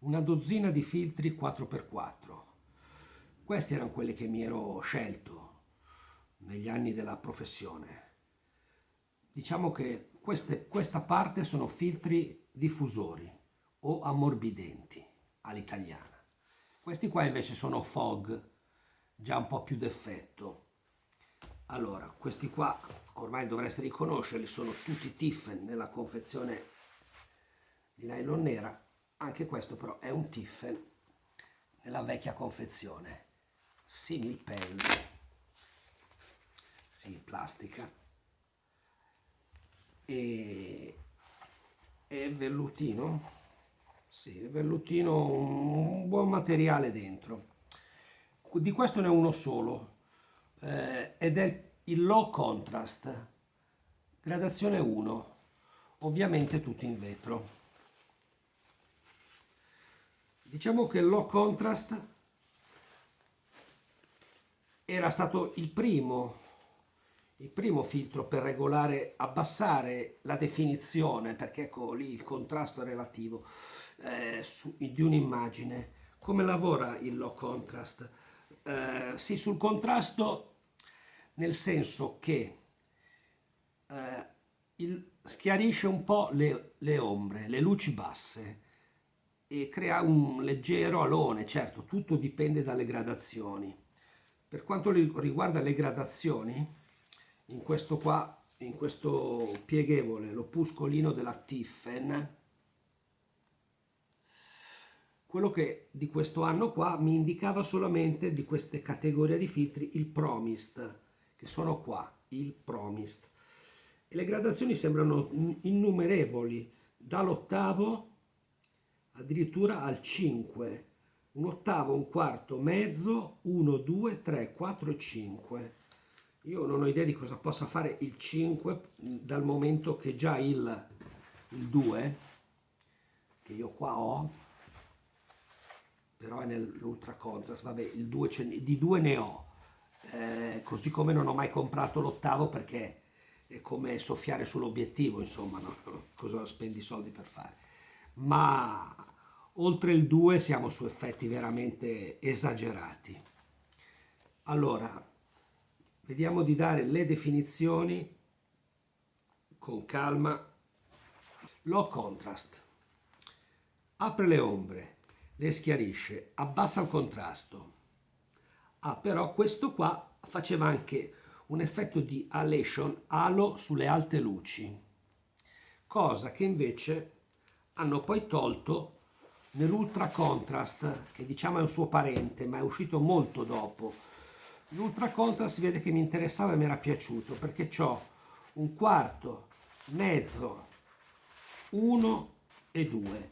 una dozzina di filtri 4x4. Questi erano quelli che mi ero scelto negli anni della professione. Diciamo che questa parte sono filtri diffusori o ammorbidenti all'italiana. Questi qua invece sono fog, già un po' più d'effetto. Allora, questi qua ormai dovreste riconoscerli, sono tutti Tiffen nella confezione di nylon nera. Anche questo però è un Tiffen nella vecchia confezione, simil pen, sì, plastica, e è vellutino, sì, è vellutino, un buon materiale dentro. Di questo ne ho uno solo, ed è il low contrast, gradazione 1, ovviamente tutto in vetro. Diciamo che il low contrast era stato il primo filtro per regolare, abbassare la definizione, perché ecco lì il contrasto è relativo, di un'immagine. Come lavora il low contrast? Sì, sul contrasto, nel senso che schiarisce un po' le ombre, le luci basse, e crea un leggero alone. Certo, tutto dipende dalle gradazioni. Per quanto riguarda le gradazioni, in questo pieghevole, l'opuscolino della Tiffen, quello che di questo anno qua mi indicava solamente di queste categorie di filtri il Promist, che sono qua, il Promist. E le gradazioni sembrano innumerevoli, dall'8 addirittura al 5, un ottavo, un quarto, mezzo, 1, 2, 3, 4 e 5. Io non ho idea di cosa possa fare il 5, dal momento che già il 2, che io qua ho, però è nell'ultra contrast, vabbè, il 2 di 2 ne ho, così come non ho mai comprato l'ottavo, perché è come soffiare sull'obiettivo, insomma, no? Cosa spendi soldi per fare? Ma oltre il 2 siamo su effetti veramente esagerati. Allora, vediamo di dare le definizioni con calma. Low contrast: apre le ombre, le schiarisce, abbassa il contrasto. Però questo qua faceva anche un effetto di halation, halo sulle alte luci, cosa che invece hanno poi tolto nell'ultra contrast, che diciamo è un suo parente, ma è uscito molto dopo. L'ultra contrast si vede che mi interessava e mi era piaciuto, perché ho un quarto, mezzo, 1 e 2.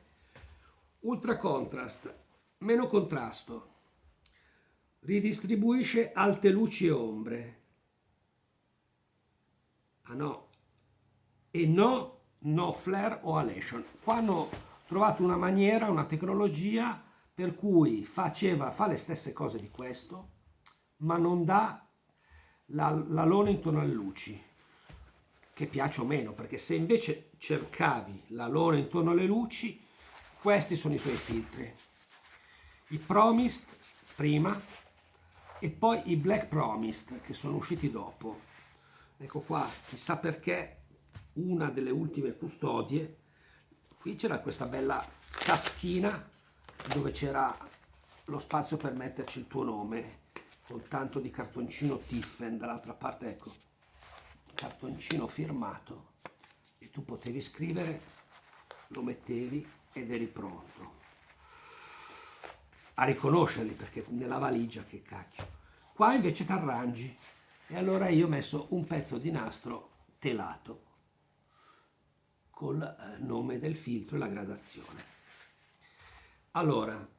Ultra contrast, meno contrasto, ridistribuisce alte luci e ombre. Ah no, e no flare o halation. Qua hanno trovato una maniera, una tecnologia per cui fa le stesse cose di questo, ma non dà l'alone intorno alle luci, che piace o meno, perché se invece cercavi l'alone intorno alle luci, questi sono i tuoi filtri. I Promist prima e poi i Black Promist, che sono usciti dopo. Ecco qua, chissà perché, una delle ultime custodie, qui c'era questa bella taschina dove c'era lo spazio per metterci il tuo nome, con tanto di cartoncino Tiffen, dall'altra parte ecco, cartoncino firmato, e tu potevi scrivere, lo mettevi ed eri pronto a riconoscerli, perché nella valigia, che cacchio. Qua invece t'arrangi, e allora io ho messo un pezzo di nastro telato col nome del filtro e la gradazione. Allora,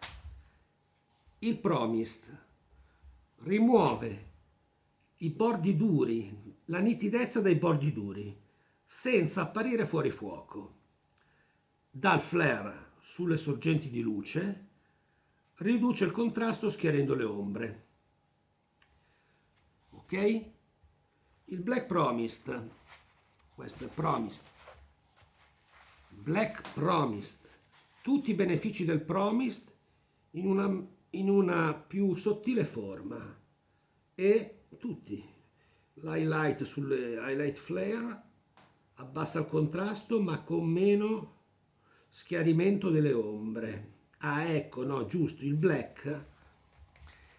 il Promist rimuove i bordi duri, la nitidezza dei bordi duri, senza apparire fuori fuoco. Dà il flare sulle sorgenti di luce, riduce il contrasto schiarendo le ombre. Ok? Il Black Promist, questo è Promist, Black Promist, tutti i benefici del Promist in una più sottile forma, e tutti. L'highlight sulle highlight flare, abbassa il contrasto ma con meno schiarimento delle ombre. Ah, ecco, no, giusto, il black,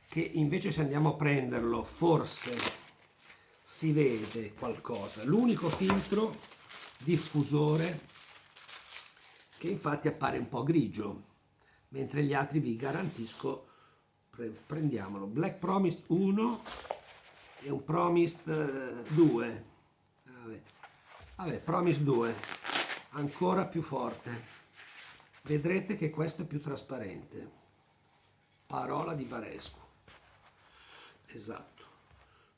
che invece se andiamo a prenderlo forse si vede qualcosa. L'unico filtro diffusore che infatti appare un po' grigio, mentre gli altri vi garantisco, prendiamolo, Black Promist 1 e un Promist 2. Vabbè, Promist 2, ancora più forte. Vedrete che questo è più trasparente. Parola di Varesco. Esatto.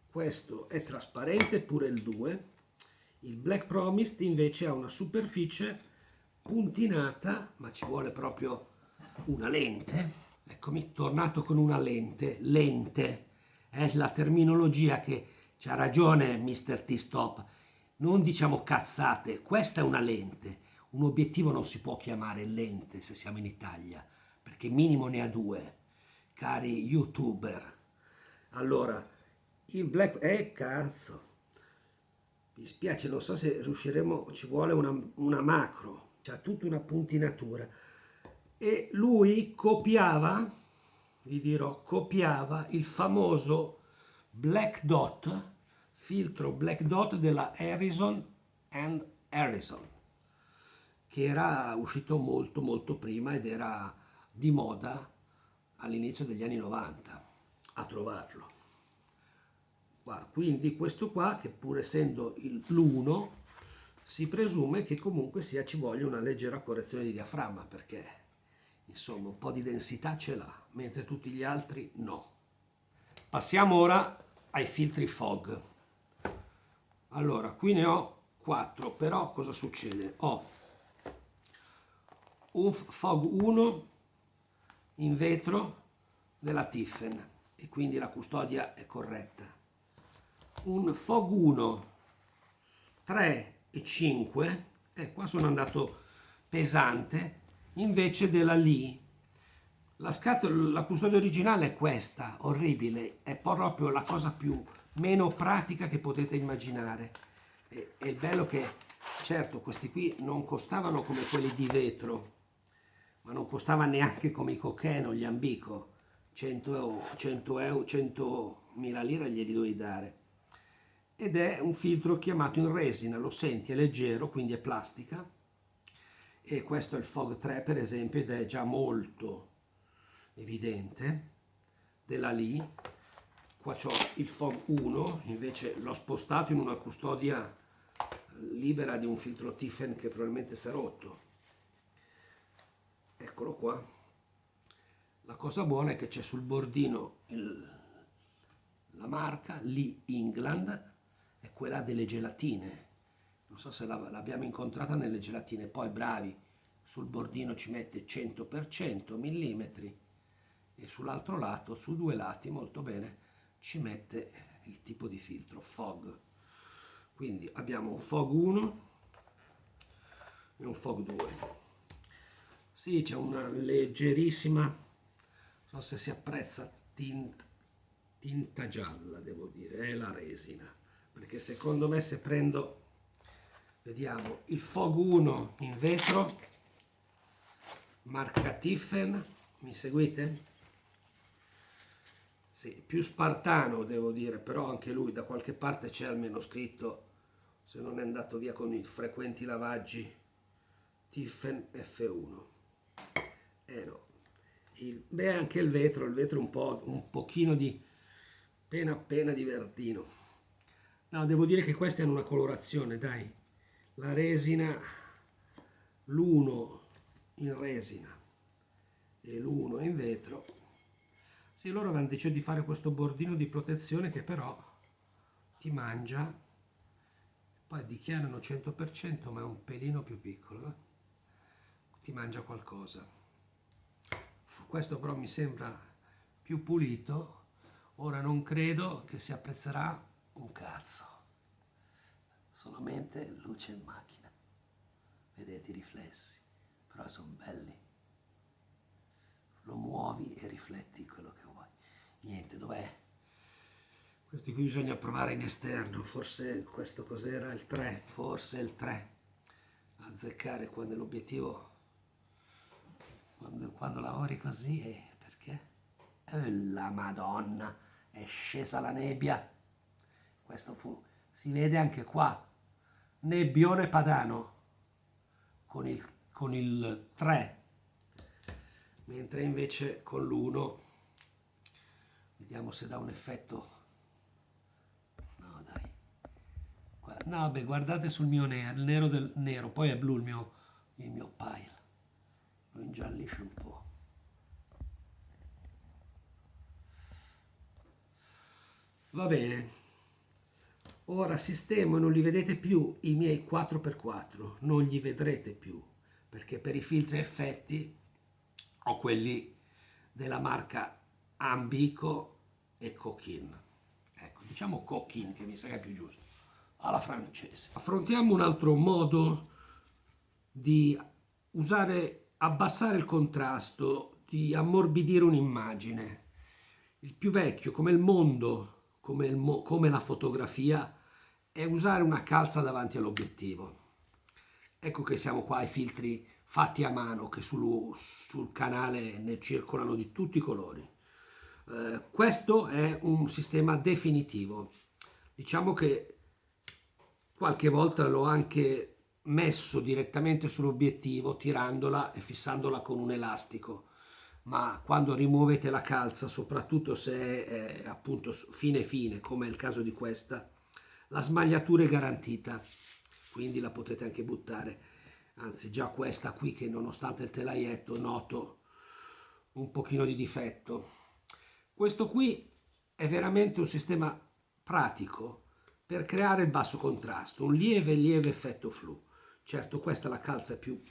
Questo è trasparente, pure il 2. Il Black Promist invece ha una superficie puntinata, ma ci vuole proprio una lente. Eccomi tornato con una lente. Lente è la terminologia che c'ha ragione Mr. T-Stop. Non diciamo cazzate, questa è una lente. Un obiettivo non si può chiamare lente se siamo in Italia, perché minimo ne ha due, cari youtuber. Allora, il Black... cazzo! Mi spiace, non so se riusciremo, ci vuole una macro, c'ha tutta una puntinatura. E lui copiava, vi dirò, copiava il famoso Black Dot, filtro Black Dot della Harrison and Harrison, che era uscito molto molto prima ed era di moda all'inizio degli anni 90 a trovarlo. Quindi questo qua, che pur essendo l'1, si presume che comunque ci voglia una leggera correzione di diaframma, perché insomma un po' di densità ce l'ha, mentre tutti gli altri no. Passiamo ora ai filtri fog. Allora, qui ne ho 4, però cosa succede? Ho un fog 1 in vetro della Tiffen e quindi la custodia è corretta. Un fog 1 3 e 5, qua sono andato pesante, invece della Lee. La custodia originale è questa, orribile, è proprio la cosa meno pratica che potete immaginare. E il bello che, certo, questi qui non costavano come quelli di vetro, ma non costava neanche come i Kokeno, gli Ambico, 100.000 lire glieli dovevi dare. Ed è un filtro chiamato in resina, lo senti, è leggero, quindi è plastica, e questo è il Fog 3 per esempio, ed è già molto evidente. Della Lee, qua c'ho il Fog 1, invece l'ho spostato in una custodia libera di un filtro Tiffen che probabilmente si è rotto. Eccolo qua. La cosa buona è che c'è sul bordino la marca Lee England, è quella delle gelatine. Non so se l'abbiamo incontrata nelle gelatine, poi bravi, sul bordino ci mette 100% millimetri e sull'altro lato, su due lati, molto bene, ci mette il tipo di filtro Fog. Quindi abbiamo un Fog 1 e un Fog 2. Sì, c'è una leggerissima, non so se si apprezza, tinta gialla, devo dire, è la resina, perché secondo me se prendo, vediamo, il Fog 1 in vetro, marca Tiffen, mi seguite? Sì, più spartano devo dire, però anche lui da qualche parte c'è almeno scritto, se non è andato via con i frequenti lavaggi, Tiffen F1. No. Beh, anche il vetro un pochino di appena di verdino. No, devo dire che questi hanno una colorazione, dai. La resina, l'1 in resina e l'1 in vetro. Sì, loro avevano deciso di fare questo bordino di protezione che però ti mangia, poi dichiarano 100%, ma è un pelino più piccolo, ti mangia qualcosa. Questo però mi sembra più pulito. Ora non credo che si apprezzerà un cazzo, solamente luce in macchina, vedete i riflessi, però sono belli. lo muovi e rifletti quello che vuoi. Niente, dov'è? Questi qui bisogna provare in esterno, forse questo cos'era? Il 3, forse il 3. Azzeccare quando l'obiettivo, quando lavori così, perché? La Madonna, è scesa la nebbia. Si vede anche qua, nebbione padano con il 3, mentre invece con l'1, vediamo se dà un effetto. No dai, no beh, guardate sul mio nero, il nero del nero, poi è blu il mio pile, lo ingiallisce un po'. Va bene, ora sistemo e non li vedete più i miei 4x4, non li vedrete più, perché per i filtri effetti ho quelli della marca Ambico e Coquin. Ecco, diciamo Coquin che mi sa che è più giusto, alla francese. Affrontiamo un altro modo di abbassare il contrasto, di ammorbidire un'immagine. Il più vecchio, come il mondo, come la fotografia, è usare una calza davanti all'obiettivo. Ecco che siamo qua ai filtri fatti a mano, che sul canale ne circolano di tutti i colori. Questo è un sistema definitivo. Diciamo che qualche volta l'ho anche messo direttamente sull'obiettivo, tirandola e fissandola con un elastico. Ma quando rimuovete la calza, soprattutto se è appunto fine, come è il caso di questa, la smagliatura è garantita, quindi la potete anche buttare. Anzi, già questa qui, che nonostante il telaietto noto un pochino di difetto. Questo qui è veramente un sistema pratico per creare il basso contrasto, un lieve effetto flu. Certo, questa la calza è più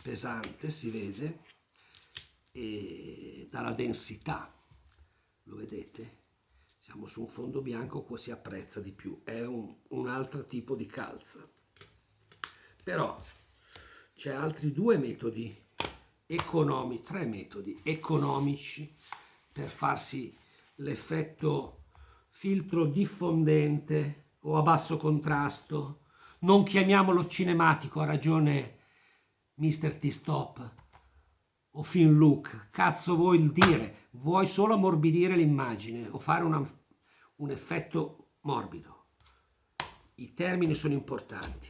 pesante, si vede, e dalla densità, lo vedete? Siamo su un fondo bianco, qua si apprezza di più, è un altro tipo di calza. Però c'è altri tre metodi economici per farsi l'effetto filtro diffondente o a basso contrasto. Non chiamiamolo cinematico, ha ragione Mr. T-Stop o film look, cazzo vuoi dire? Vuoi solo ammorbidire l'immagine o fare un effetto morbido. I termini sono importanti.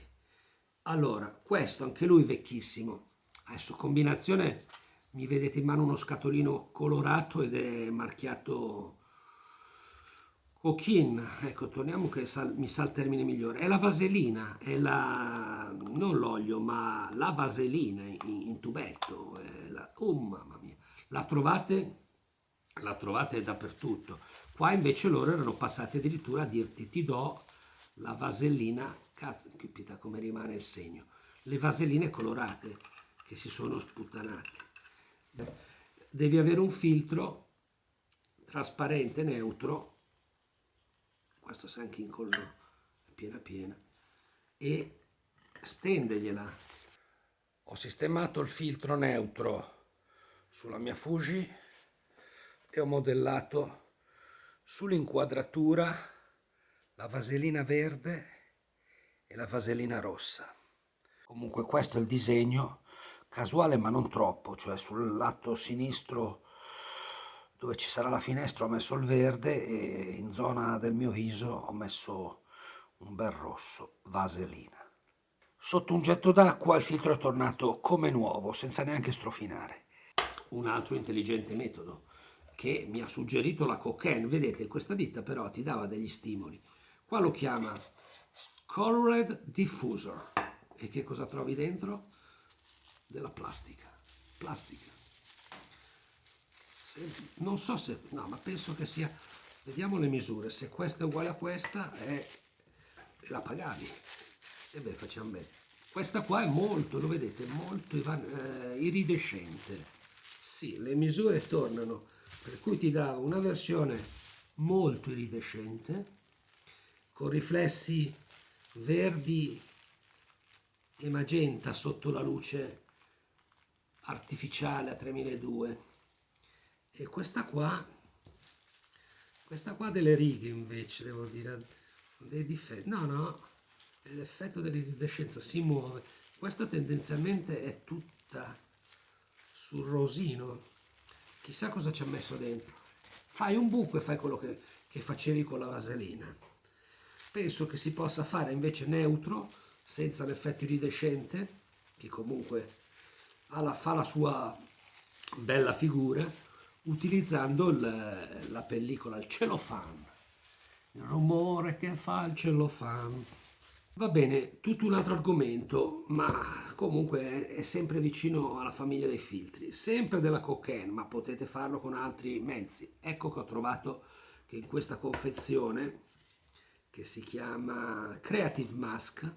Allora, questo anche lui vecchissimo. Adesso combinazione, mi vedete in mano uno scatolino colorato ed è marchiato Coquin. Ecco, torniamo che mi sa il termine migliore. È la vaselina, non l'olio, ma la vaselina in tubetto. Oh mamma mia, la trovate dappertutto. Qua invece loro erano passati addirittura a dirti: ti do la vasellina, cazzo, capita come rimane il segno, le vaselline colorate che si sono sputtanate. Devi avere un filtro trasparente, neutro, questo sa anche incollo, piena, e stendegliela. Ho sistemato il filtro neutro sulla mia Fuji e ho modellato sull'inquadratura la vasellina verde e la vasellina rossa. Comunque questo è il disegno, casuale ma non troppo, cioè sul lato sinistro dove ci sarà la finestra ho messo il verde e in zona del mio viso ho messo un bel rosso, vasellina. Sotto un getto d'acqua il filtro è tornato come nuovo, senza neanche strofinare. Un altro intelligente metodo che mi ha suggerito la Coquin, vedete questa ditta però ti dava degli stimoli. Qua lo chiama Colored Diffuser. E che cosa trovi dentro? Della plastica. Non so se, no, ma penso che sia, vediamo le misure, se questa è uguale a questa la pagavi. E beh, facciamo bene. Questa qua è molto, lo vedete, molto iridescente. Sì, le misure tornano, per cui ti dà una versione molto iridescente, con riflessi verdi e magenta sotto la luce artificiale a 3200. E questa qua delle righe invece, devo dire, ha dei difetti. No, no, è l'effetto dell'iridescenza, si muove. Questa tendenzialmente è tutta sul rosino. Chissà cosa ci ha messo dentro. Fai un buco e fai quello che facevi con la vaselina. Penso che si possa fare invece neutro, senza l'effetto iridescente, che comunque fa la sua bella figura, utilizzando la pellicola, il cellophane, il rumore che fa il cellophane. Va bene, tutto un altro argomento, ma comunque è sempre vicino alla famiglia dei filtri, sempre della cocaine, ma potete farlo con altri mezzi. Ecco che ho trovato che in questa confezione, che si chiama Creative Mask,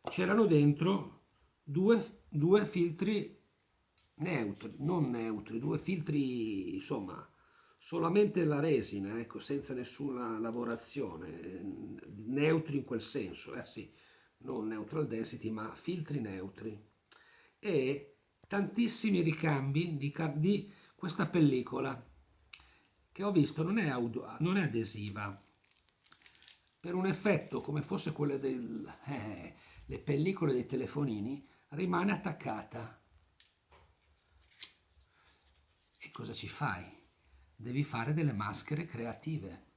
c'erano dentro due filtri neutri, non neutri, due filtri, insomma, solamente la resina, ecco, senza nessuna lavorazione, neutri in quel senso, sì, non neutral density, ma filtri neutri. E tantissimi ricambi di questa pellicola, che ho visto non è adesiva, per un effetto come fosse quelle le pellicole dei telefonini, rimane attaccata. E cosa ci fai? Devi fare delle maschere creative,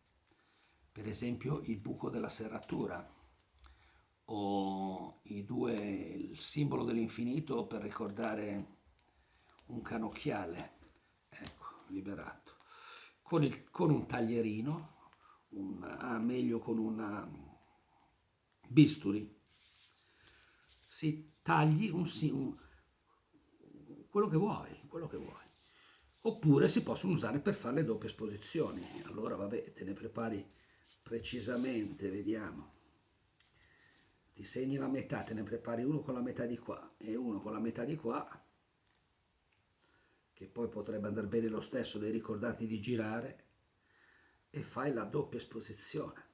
per esempio il buco della serratura o il simbolo dell'infinito per ricordare un cannocchiale, ecco, liberato, con un taglierino, meglio con una bisturi, si tagli quello che vuoi. Oppure si possono usare per fare le doppie esposizioni. Allora vabbè, te ne prepari precisamente, vediamo. Ti segni la metà, te ne prepari uno con la metà di qua e uno con la metà di qua, che poi potrebbe andare bene lo stesso, devi ricordarti di girare, e fai la doppia esposizione.